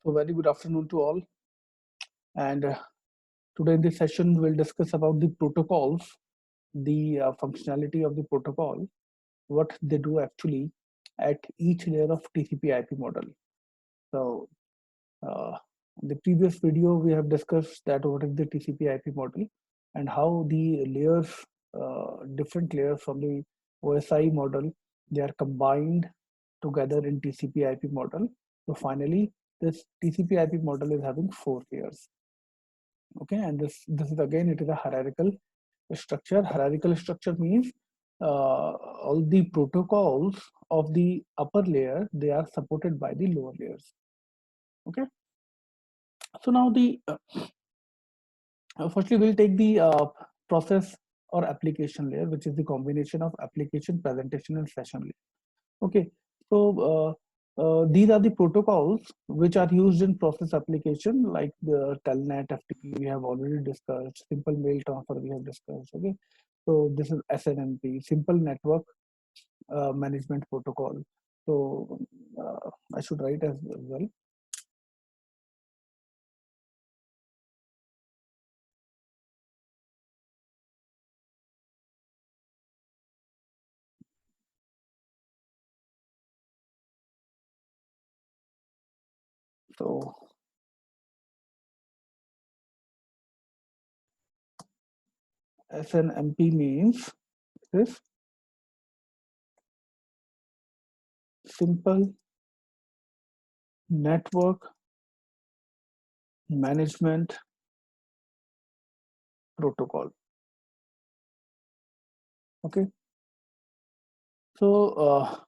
So very good afternoon to all. And today in this session, we'll discuss about the protocols, the functionality of the protocol, what they do actually at each layer of TCP/IP model. So uh, in the previous video, we have discussed that what is the TCP/IP model and how the layers, different layers from the OSI model, they are combined together in TCP/IP model. So finally, this TCP/IP model is having 4 layers. Okay, and this is again, it is a hierarchical structure. Hierarchical structure means all the protocols of the upper layer, they are supported by the lower layers. Okay, so now the firstly we'll take the process or application layer, which is the combination of application, presentation, and session layer. Okay, so these are the protocols which are used in process application, like the telnet, FTP we have already discussed, simple mail transfer we have discussed. Okay, so this is SNMP, simple network management protocol. So I should write as well. So SNMP means this simple network management protocol. Okay, so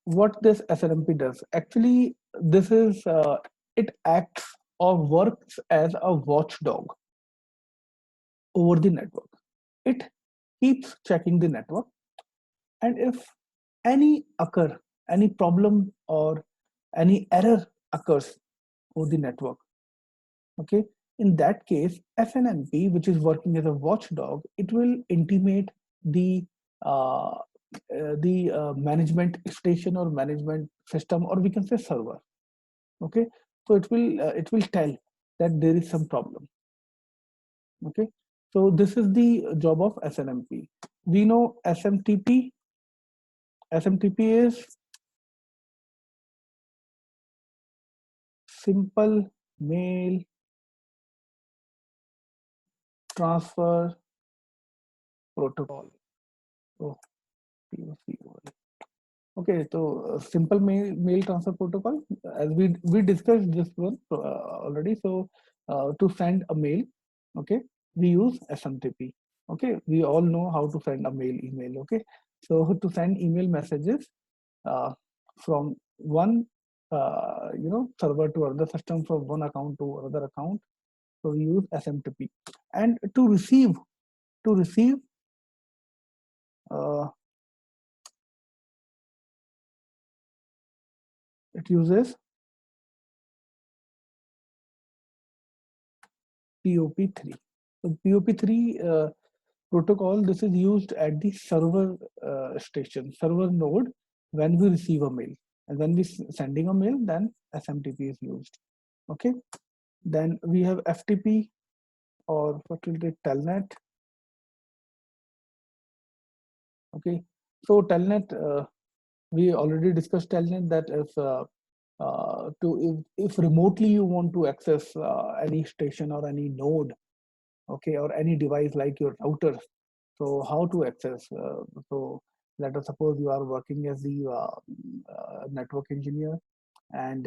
what this SNMP does actually, this is it acts or works as a watchdog over the network. It keeps checking the network, and if any problem or any error occurs over the network, okay, in that case SNMP, which is working as a watchdog, it will intimate the management station or management system, or we can say server. Okay, so it will tell that there is some problem. Okay, so this is the job of SNMP. We know SMTP. SMTP is simple mail transfer protocol. Oh, okay, so simple mail transfer protocol, as we discussed this one already. So to send a mail, okay, we use SMTP. Okay, we all know how to send a email. Okay, so to send email messages from one server to another system, from one account to another account, so we use SMTP. And to receive uh, it uses POP3. So POP3 protocol, this is used at the server server node, when we receive a mail, and when we sending a mail, then SMTP is used. Okay, then we have FTP, or what will be telnet. Okay, so telnet, we already discussed telnet, that if remotely you want to access any station or any node, okay, or any device like your router, so how to access? So let us suppose you are working as the network engineer, and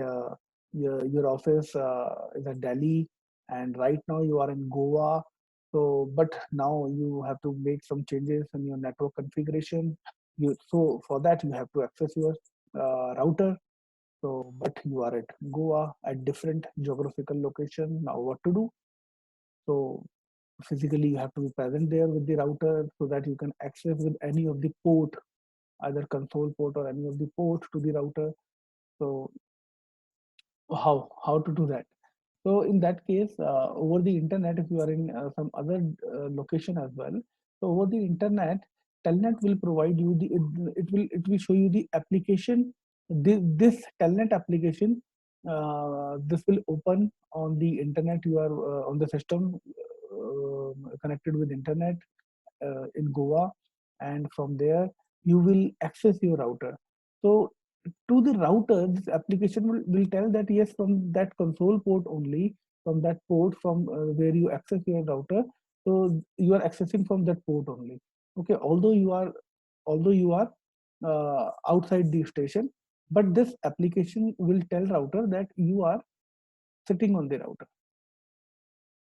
your office is at Delhi, and right now you are in Goa. So, but now you have to make some changes in your network configuration. So for that you have to access your router. So, but you are at Goa, at different geographical location. Now, what to do? So physically you have to be present there with the router, so that you can access with any of the port, either console port or any of the port to the router. So how to do that? So in that case, over the internet, if you are in some other location as well, so over the internet, telnet will provide you it will show you the application. This telnet application this will open on the internet. You are on the system connected with internet in Goa, and from there you will access your router. So to the router, this application will tell that yes, from that console port only, from that port from where you access your router, so you are accessing from that port only. Okay, although you are outside the station, but this application will tell router that you are sitting on the router.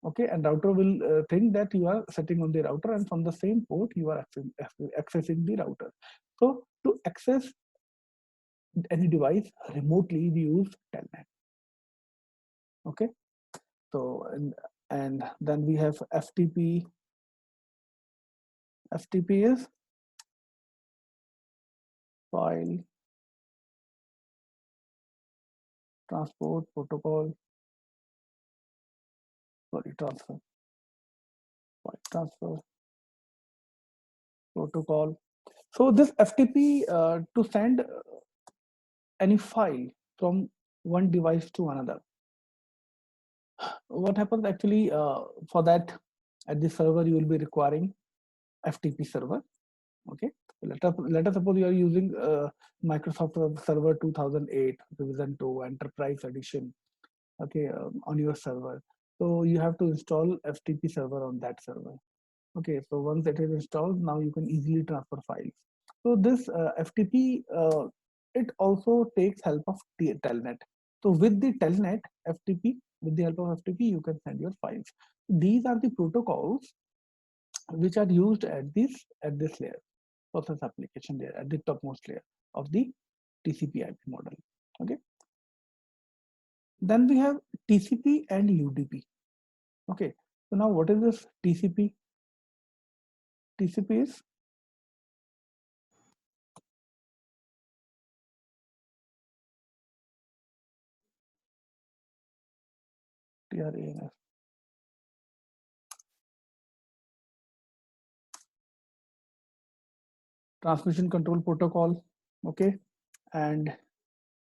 Okay, and router will think that you are sitting on the router, and from the same port you are accessing the router. So to access any device remotely, we use telnet. Okay, so and then we have FTP. FTP is file transport protocol. Sorry, file transfer protocol. So this FTP to send any file from one device to another. What happens actually for that, at the server you will be requiring FTP server. Okay, let us suppose you are using Microsoft Server 2008 Revision 2 Enterprise Edition. Okay, on your server, so you have to install FTP server on that server. Okay, so once it is installed, now you can easily transfer files. So this FTP, it also takes help of telnet. So with the telnet FTP, with the help of FTP, you can send your files. These are the protocols which are used at this layer, process application layer, at the topmost layer of the TCP IP model. Okay. Then we have TCP and UDP. Okay. So now what is this TCP? TCP is TRANS. Transmission Control Protocol. Okay. And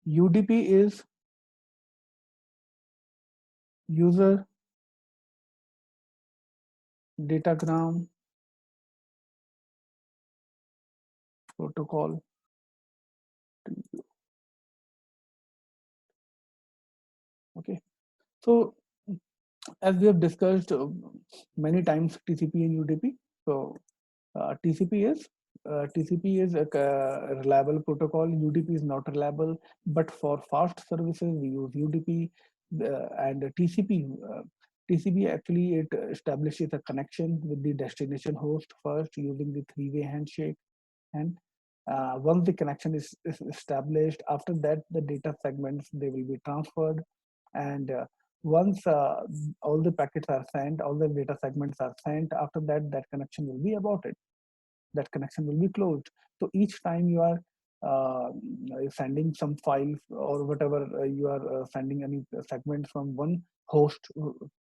UDP is User Datagram Protocol. Okay. So as we have discussed many times, TCP and UDP. So TCP is a reliable protocol. UDP is not reliable, but for fast services we use UDP. And TCP actually it establishes a connection with the destination host first using the three-way handshake. And once the connection is established, after that the data segments, they will be transferred. And once all the packets are sent, all the data segments are sent, after that that connection will be aborted, that connection will be closed. So each time you are sending some files or whatever, you are sending any segment from one host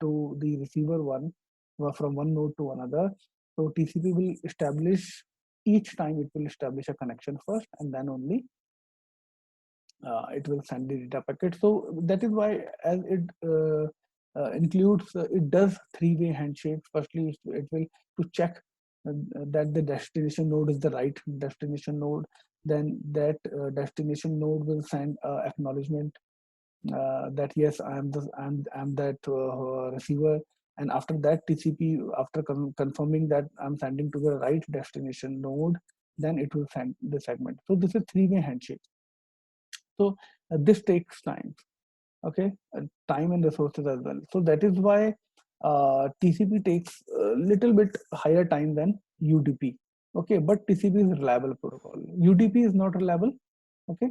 to the receiver one, or from one node to another. So TCP will establish, each time it will establish a connection first, and then only it will send the data packet. So that is why, as it includes, it does three-way handshake. Firstly, it will to check that the destination node is the right destination node. Then that destination node will send acknowledgement that yes, I'm that receiver. And after that, TCP, after confirming that I'm sending to the right destination node, then it will send the segment. So this is three-way handshake. So this takes time. Okay, time and resources as well. So that is why TCP takes a little bit higher time than UDP. Okay, but TCP is reliable protocol. UDP is not reliable. Okay,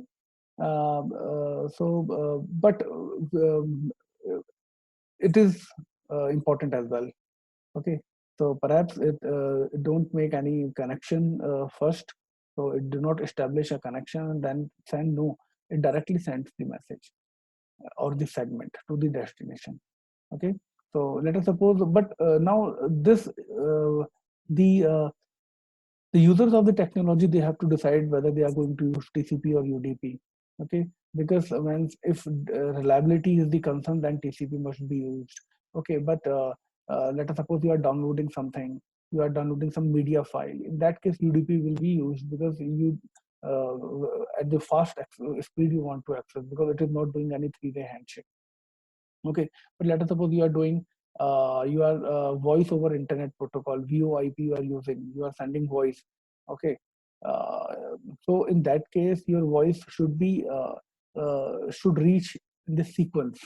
but it is important as well. Okay, so perhaps it don't make any connection first. So it do not establish a connection and then send. No, it directly sends the message or the segment to the destination. Okay, so let us suppose, but now this the users of the technology, they have to decide whether they are going to use TCP or UDP. Okay, because when if reliability is the concern, then TCP must be used. Okay, but let us suppose you are downloading something, you are downloading some media file. In that case, UDP will be used because you at the fast speed you want to access, because it is not doing any three-way handshake. Okay, but let us suppose you are doing you are voice over internet protocol, VoIP you are using, you are sending voice. Okay, uh, so in that case your voice should reach in the sequence.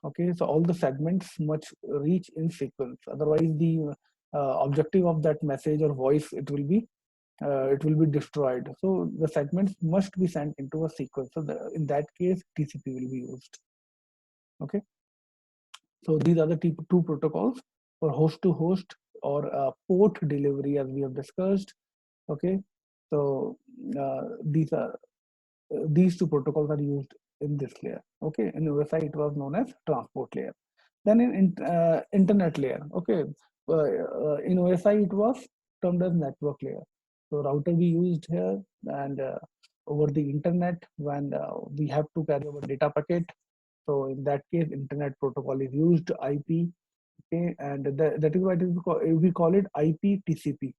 Okay, so all the segments must reach in sequence, otherwise the objective of that message or voice, it will be destroyed. So the segments must be sent into a sequence, so in that case TCP will be used. Okay, so these are the two protocols for host to host or port delivery, as we have discussed. Okay, so these two protocols are used in this layer. Okay, in OSI it was known as transport layer. Then in internet layer, okay, in OSI it was termed as network layer. So router we used here, and over the internet when we have to carry our data packet. So in that case, internet protocol is used, IP. Okay, and that is why we call it IP TCP.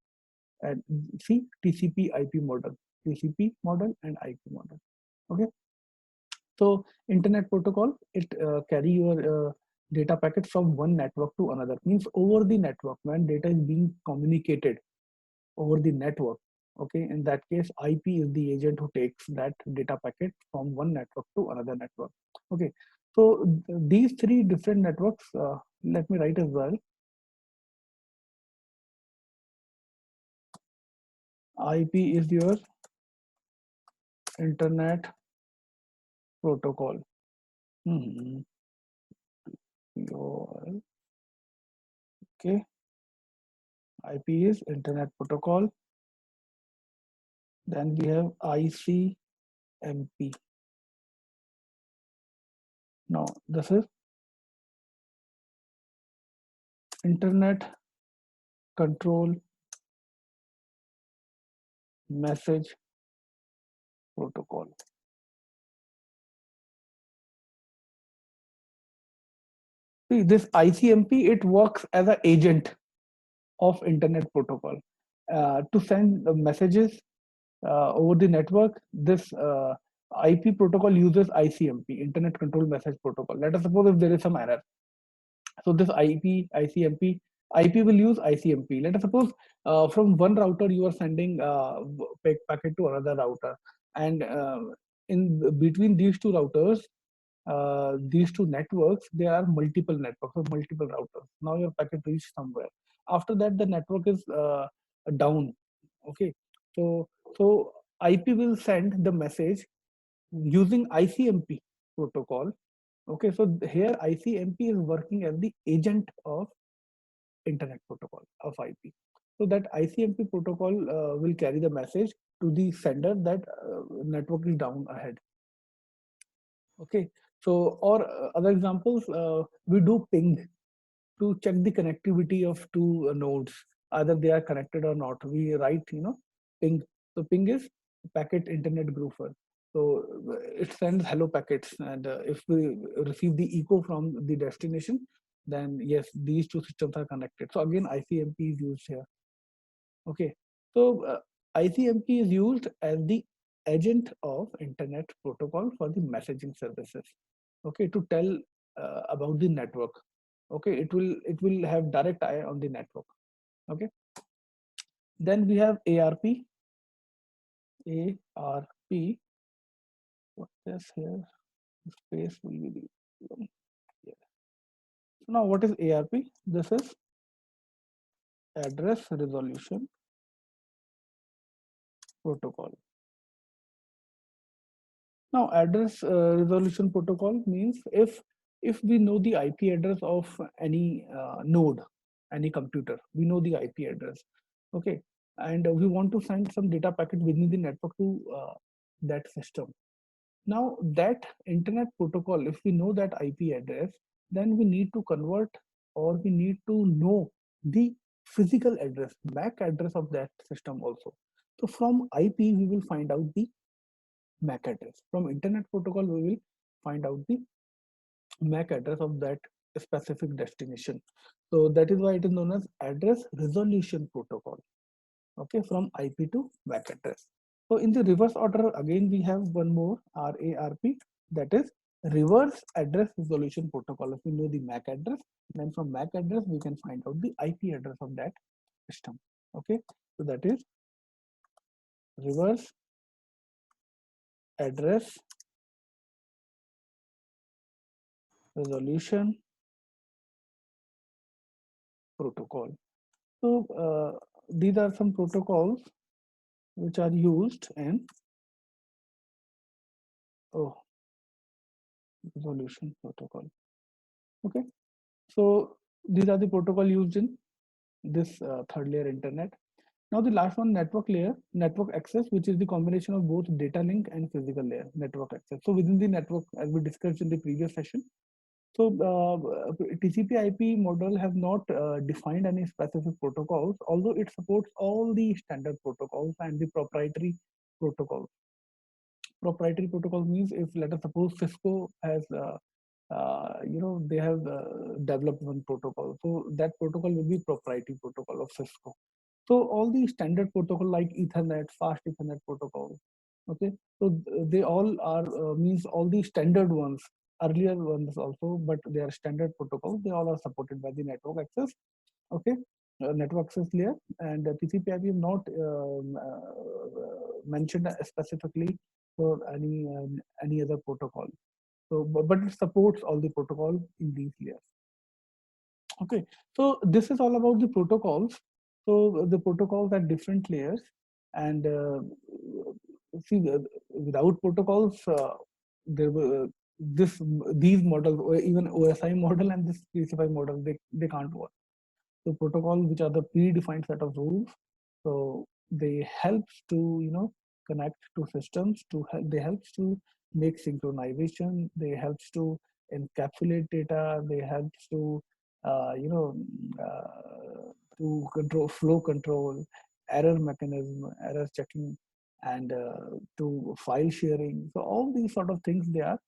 And see, TCP IP model, TCP model and IP model. Okay, so internet protocol, it carry your data packet from one network to another. Means over the network, when data is being communicated over the network. Okay, in that case, IP is the agent who takes that data packet from one network to another network. Okay, so these three different networks, let me write as well. IP is your internet protocol. Hmm. Okay, IP is internet protocol. Then we have ICMP. Now this is internet control message protocol. See, this ICMP, it works as an agent of internet protocol to send messages over the network. This IP protocol uses ICMP, internet control message protocol. Let us suppose if there is some error. So this ICMP, IP will use ICMP. Let us suppose from one router you are sending packet to another router, and in between these two routers, these two networks, there are multiple networks or multiple routers. Now your packet reached somewhere. After that, the network is down. Okay, so IP will send the message using ICMP protocol. Okay, so here ICMP is working as the agent of internet protocol of IP. So that ICMP protocol will carry the message to the sender that network is down ahead. Okay, so or other examples, we do ping to check the connectivity of two nodes, either they are connected or not. We write, ping. So ping is packet internet grouper. So it sends hello packets, and if we receive the echo from the destination, then yes, these two systems are connected. So again, ICMP is used here. Okay, so ICMP is used as the agent of internet protocol for the messaging services. Okay, to tell about the network. Okay, it will have direct eye on the network. Okay, then we have ARP. ARP. What is here? Space will be the. Yeah. So now, what is ARP? This is address resolution protocol. Now, address resolution protocol means if we know the IP address of any node, any computer, we know the IP address. Okay, and we want to send some data packet within the network to that system. Now, that internet protocol, if we know that IP address, then we need to convert, or we need to know the physical address, MAC address of that system also. So from IP, we will find out the MAC address. From internet protocol, we will find out the MAC address of that specific destination. So that is why it is known as address resolution protocol. Okay, from IP to MAC address. So in the reverse order, again we have one more RARP, that is reverse address resolution protocol. If we know the MAC address, then from MAC address we can find out the IP address of that system. Okay, so that is reverse address resolution protocol. So these are some protocols which are used in resolution protocol. Okay, so these are the protocol used in this third layer internet. Now the last one, network layer, network access, which is the combination of both data link and physical layer, network access. So within the network, as we discussed in the previous session, so TCP/IP model has not defined any specific protocols, although it supports all the standard protocols and the proprietary protocols. Proprietary protocol means, if let us suppose Cisco has they have developed one protocol, so that protocol will be proprietary protocol of Cisco. So all the standard protocol like Ethernet, fast Ethernet protocol, okay, so they all are means all the standard ones, earlier ones also, but they are standard protocols, they all are supported by the network access. Okay, network access layer, and TCP/IP is not mentioned specifically for any other protocol. So, but it supports all the protocol in these layers. Okay, so this is all about the protocols. So the protocols at different layers, and see, without protocols, there were these models, or even OSI model and this TCP model, they can't work. So protocol, which are the predefined set of rules, so they helps to connect to systems, to help, they helps to make synchronization, they helps to encapsulate data, they helps to uh, you know to control flow control, error mechanism, error checking, and to file sharing. So all these sort of things, they are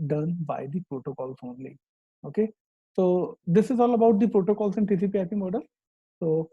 done by the protocols only. Okay, so this is all about the protocols in TCP/IP model. So